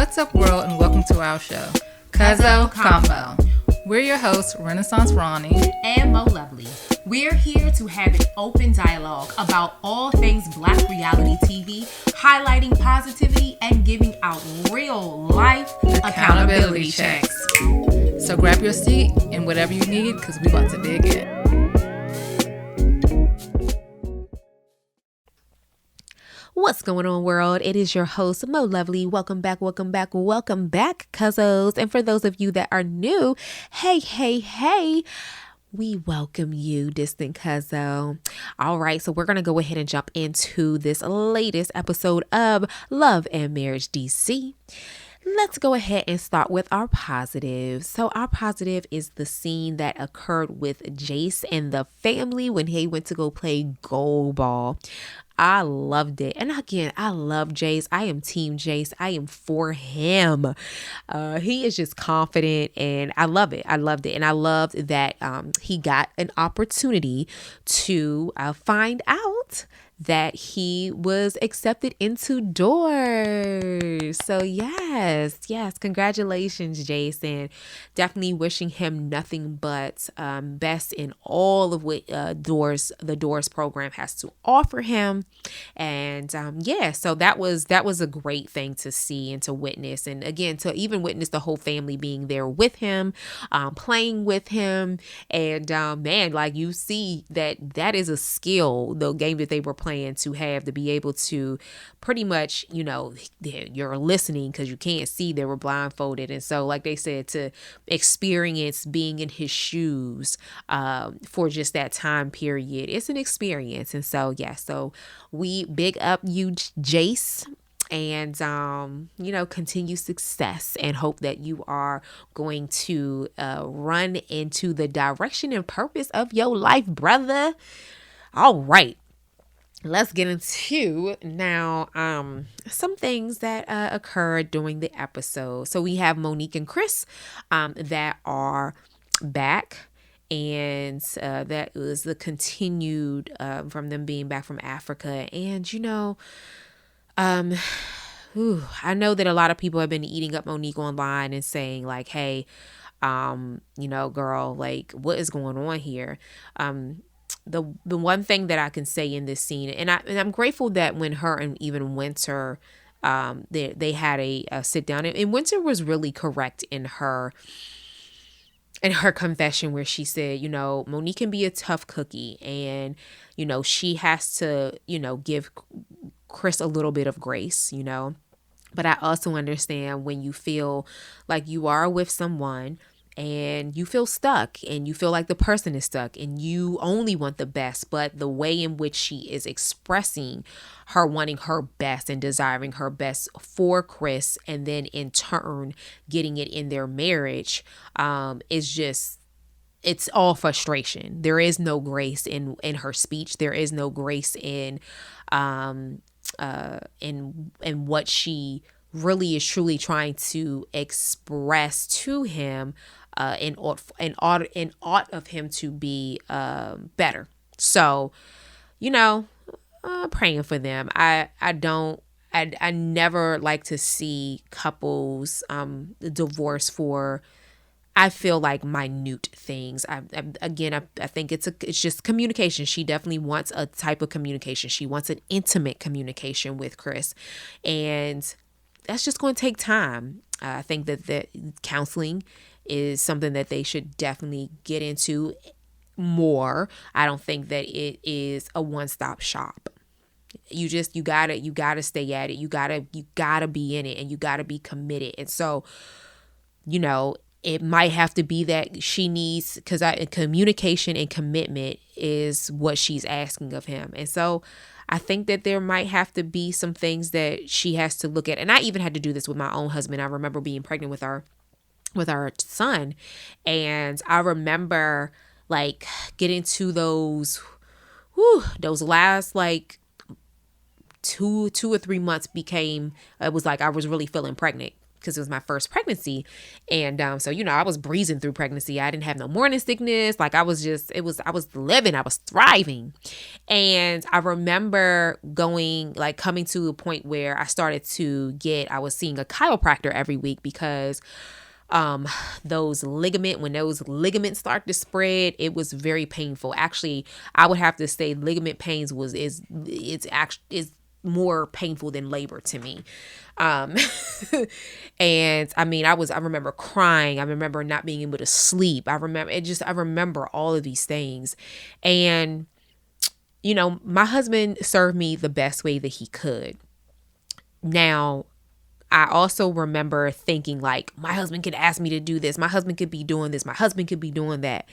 What's up, world, and welcome to our show, Cuzzo Convo. We're your hosts, Renaissance Ronnie and MoLuvlee. We're here to have an open dialogue about all things Black reality TV, highlighting positivity and giving out real life accountability checks. So grab your seat and whatever you need, because we about to dig in. What's going on, world? It is your host, MoLuvlee. Welcome back, Cuzzos. And for those of you that are new, hey, we welcome you, distant Cuzzo. All right, so we're going to go ahead and jump into this latest episode of Love and Marriage DC. Let's go ahead and start with our positive. So our positive is the scene that occurred with Jace and the family when he went to go play goal ball. I loved it. And again, I love Jace. I am team Jace. I am for him. He is just confident and I love it. I loved it. And I loved that he got an opportunity to find out that he was accepted into doors. So yes, congratulations, Jason. Definitely wishing him nothing but best in all of what the Doors program has to offer him. And so that was a great thing to see and to witness, and again to even witness the whole family being there with him, playing with him, and man, like you see that is a skill, the game that they were playing, to have to be able to pretty much, you're listening because you can't see, they were blindfolded, and so like they said, to experience being in his shoes for just that time period, it's an experience. And so so we big up you, Jace, and continue success, and hope that you are going to run into the direction and purpose of your life, brother. All right, let's get into now some things that occurred during the episode. So we have Monique and Chris that are back, and that was the continued from them being back from Africa. And I know that a lot of people have been eating up Monique online and saying like, hey, girl, like what is going on here? The one thing that I can say in this scene, and I'm grateful that when her and even Winter, they had a sit down, and Winter was really correct in her confession, where she said, Monique can be a tough cookie, and she has to give Chris a little bit of grace, but I also understand when you feel like you are with someone and you feel stuck, and you feel like the person is stuck, and you only want the best, but the way in which she is expressing her wanting her best and desiring her best for Chris, and then in turn getting it in their marriage, is just, it's all frustration. There is no grace in her speech. There is no grace in what she really is truly trying to express to him, in ought of him to be better. So, praying for them. I never like to see couples divorce for, I feel like, minute things. I think it's just communication. She definitely wants a type of communication. She wants an intimate communication with Chris, and that's just going to take time. I think that counseling is something that they should definitely get into more. I don't think that it is a one-stop shop. You gotta stay at it. You gotta be in it, and you gotta be committed. And so, it might have to be that she needs, because communication and commitment is what she's asking of him. And so I think that there might have to be some things that she has to look at. And I even had to do this with my own husband. I remember being pregnant with our son, and I remember like getting to those last like 2 or 3 months it was like I was really feeling pregnant because it was my first pregnancy. And so, I was breezing through pregnancy. I didn't have no morning sickness. Like I was living, I was thriving. And I remember coming to a point where I was seeing a chiropractor every week because when those ligaments start to spread, it was very painful. Actually, I would have to say ligament pains is more painful than labor to me. And I mean, I remember crying. I remember not being able to sleep. I remember all of these things. And, my husband served me the best way that he could. Now, I also remember thinking like, my husband could ask me to do this. My husband could be doing this. My husband could be doing that.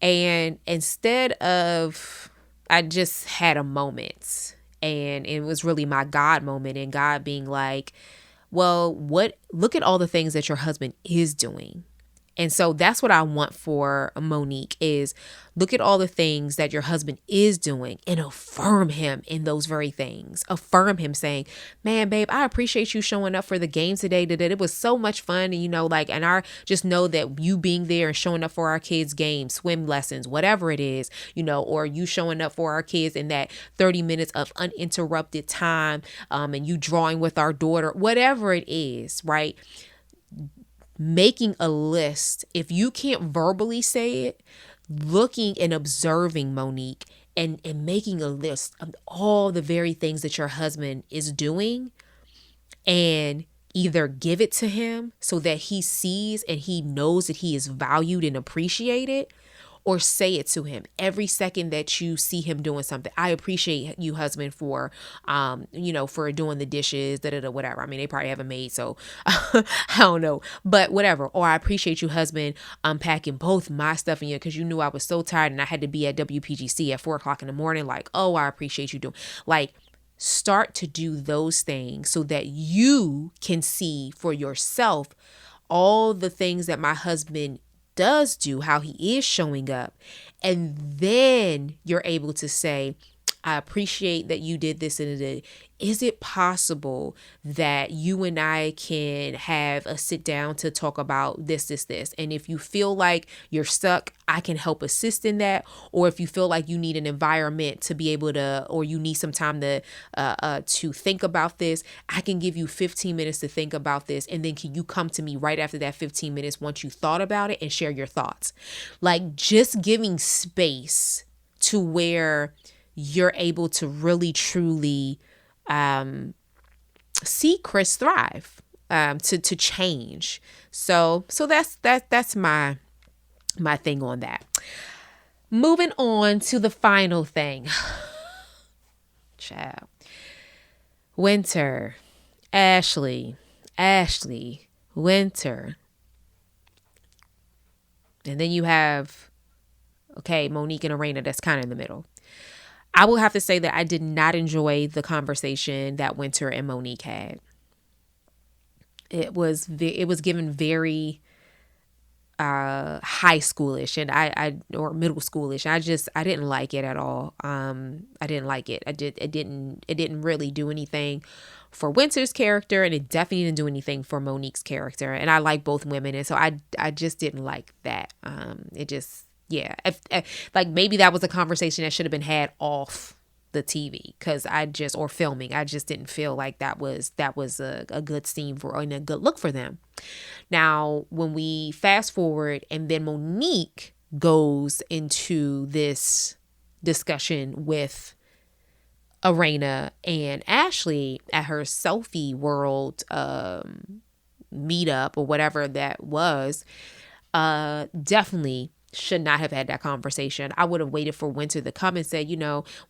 And instead of, I just had a moment, and it was really my God moment, and God being like, well, look at all the things that your husband is doing. And so that's what I want for Monique is look at all the things that your husband is doing and affirm him in those very things. Affirm him saying, man, babe, I appreciate you showing up for the game today. That it was so much fun. And, and I just know that you being there and showing up for our kids' games, swim lessons, whatever it is, or you showing up for our kids in that 30 minutes of uninterrupted time, and you drawing with our daughter, whatever it is, right? Making a list, if you can't verbally say it, looking and observing Monique and making a list of all the very things that your husband is doing, and either give it to him so that he sees and he knows that he is valued and appreciated, or say it to him every second that you see him doing something. I appreciate you, husband, for, for doing the dishes, whatever. I mean, they probably haven't made, so I don't know, but whatever. Or I appreciate you, husband, unpacking both my stuff in here because you knew I was so tired and I had to be at WPGC at 4:00 in the morning. Like, oh, I appreciate you doing, like, start to do those things so that you can see for yourself all the things that my husband does do, how he is showing up. And then you're able to say, I appreciate that you did this and that. Is it possible that you and I can have a sit down to talk about this? And if you feel like you're stuck, I can help assist in that. Or if you feel like you need an environment to be able to, or you need some time to think about this, I can give you 15 minutes to think about this. And then can you come to me right after that 15 minutes once you thought about it and share your thoughts? Like, just giving space to where you're able to really, truly see Chris thrive, to change. So that's my thing on that. Moving on to the final thing. Child. Winter. Ashley, Winter. And then you have, Monique and Arena, that's kind of in the middle. I will have to say that I did not enjoy the conversation that Winter and Monique had. It was given very high schoolish and or middle schoolish. I didn't like it at all. I didn't like it. It didn't really do anything for Winter's character, and it definitely didn't do anything for Monique's character. And I like both women, and so I just didn't like that. Yeah, like maybe that was a conversation that should have been had off the TV or filming. I just didn't feel like that was a good scene and a good look for them. Now, when we fast forward and then Monique goes into this discussion with Arena and Ashley at her selfie world meetup or whatever that was, definitely should not have had that conversation. I would have waited for Winter to come and say,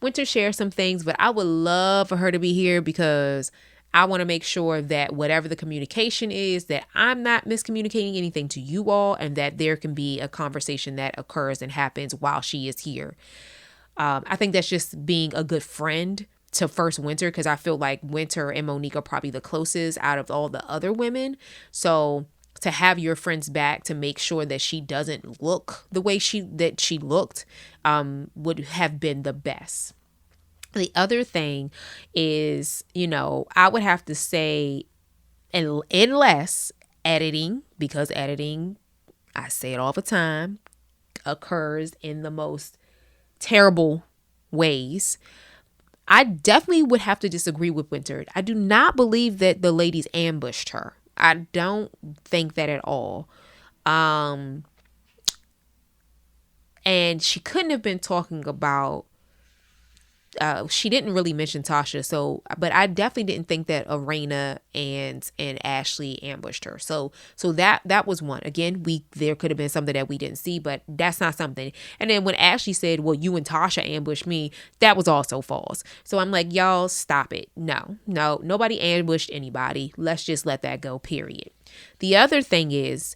Winter shared some things, but I would love for her to be here because I want to make sure that whatever the communication is, that I'm not miscommunicating anything to you all, and that there can be a conversation that occurs and happens while she is here. I think that's just being a good friend to first Winter, because I feel like Winter and Monique are probably the closest out of all the other women. So to have your friends back to make sure that she doesn't look the way she looked would have been the best. The other thing is, I would have to say, unless editing, because editing, I say it all the time, occurs in the most terrible ways, I definitely would have to disagree with Winter. I do not believe that the ladies ambushed her. I don't think that at all. And she couldn't have been talking about, she didn't really mention Tasha. So, but I definitely didn't think that Arena and Ashley ambushed her. So that was one. Again, there could have been something that we didn't see, but that's not something. And then when Ashley said, well, you and Tasha ambushed me, that was also false. So I'm like, y'all stop it. No, nobody ambushed anybody. Let's just let that go, period. The other thing is,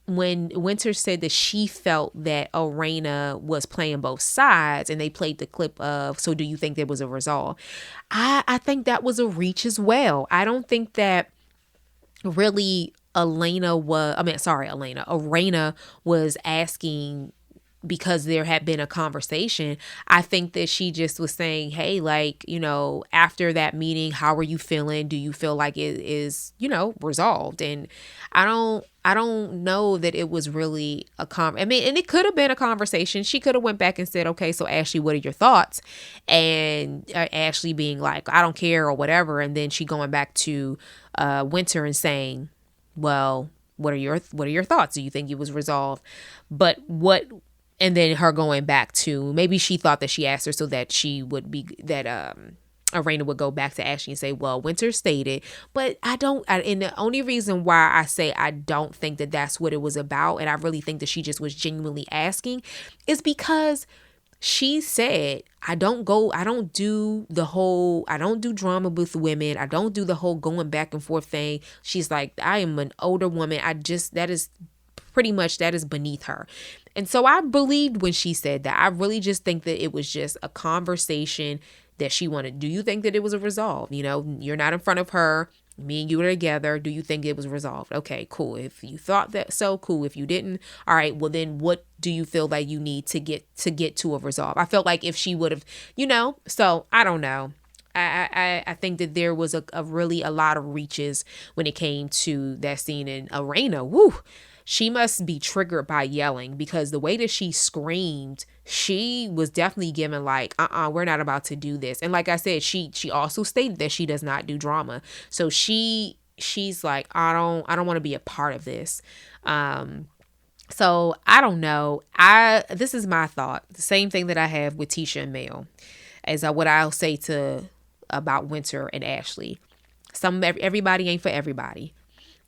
when Winter said that she felt that Arena was playing both sides, and they played the clip of, so do you think there was a resolve? I think that was a reach as well. I don't think that really Arena was asking because there had been a conversation. I think that she just was saying, hey, like, after that meeting, how are you feeling? Do you feel like it is, resolved? And I don't know that it was really and it could have been a conversation. She could have went back and said, okay, so Ashley, what are your thoughts? And Ashley being like, I don't care or whatever. And then she going back to Winter and saying, well, what are your thoughts? Do you think it was resolved? And then her going back to, maybe she thought that she asked her so that she would be, that Arena would go back to Ashley and say, well, Winter stated, but and the only reason why I say I don't think that that's what it was about, and I really think that she just was genuinely asking, is because she said, I don't do drama with women. I don't do the whole going back and forth thing. She's like, I am an older woman. that is beneath her. And so I believed when she said that. I really just think that it was just a conversation that she wanted. Do you think that it was a resolve? You're not in front of her. Me and you are together. Do you think it was resolved? Okay, cool. If you thought that, so cool. If you didn't, all right, well then what do you feel like you need to get to a resolve? I felt like if she would have, so I don't know. I think that there was a really a lot of reaches when it came to that scene in Arena. Woo! She must be triggered by yelling, because the way that she screamed, she was definitely given like, we're not about to do this. And like I said, she also stated that she does not do drama. So she's like, I don't want to be a part of this. So I don't know. This is my thought. The same thing that I have with Tisha and Mel as what I'll say about Winter and Ashley. Everybody ain't for everybody.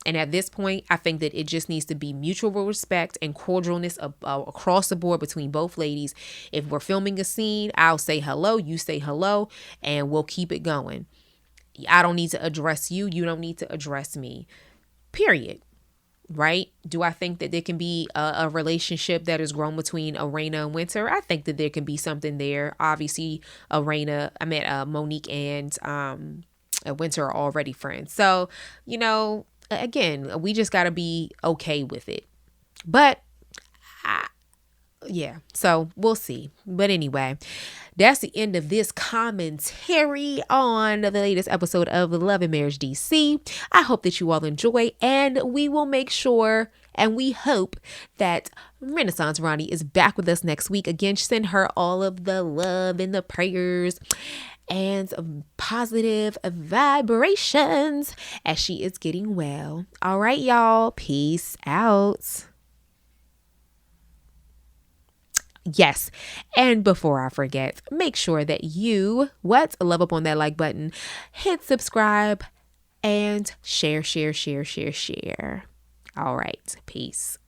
And at this point, I think that it just needs to be mutual respect and cordialness across the board between both ladies. If we're filming a scene, I'll say hello, you say hello, and we'll keep it going. I don't need to address you. You don't need to address me. Period. Right? Do I think that there can be a relationship that is grown between Arena and Winter? I think that there can be something there. Obviously, Monique and Winter are already friends. So, again, we just got to be okay with it. But so we'll see. But anyway, that's the end of this commentary on the latest episode of Love and Marriage DC. I hope that you all enjoy, and we will make sure and we hope that Renaissance Ronnie is back with us next week. Again, send her all of the love and the prayers and positive vibrations as she is getting well. All right, y'all. Peace out. Yes. And before I forget, make sure that you, love up on that like button, hit subscribe, and share. All right. Peace.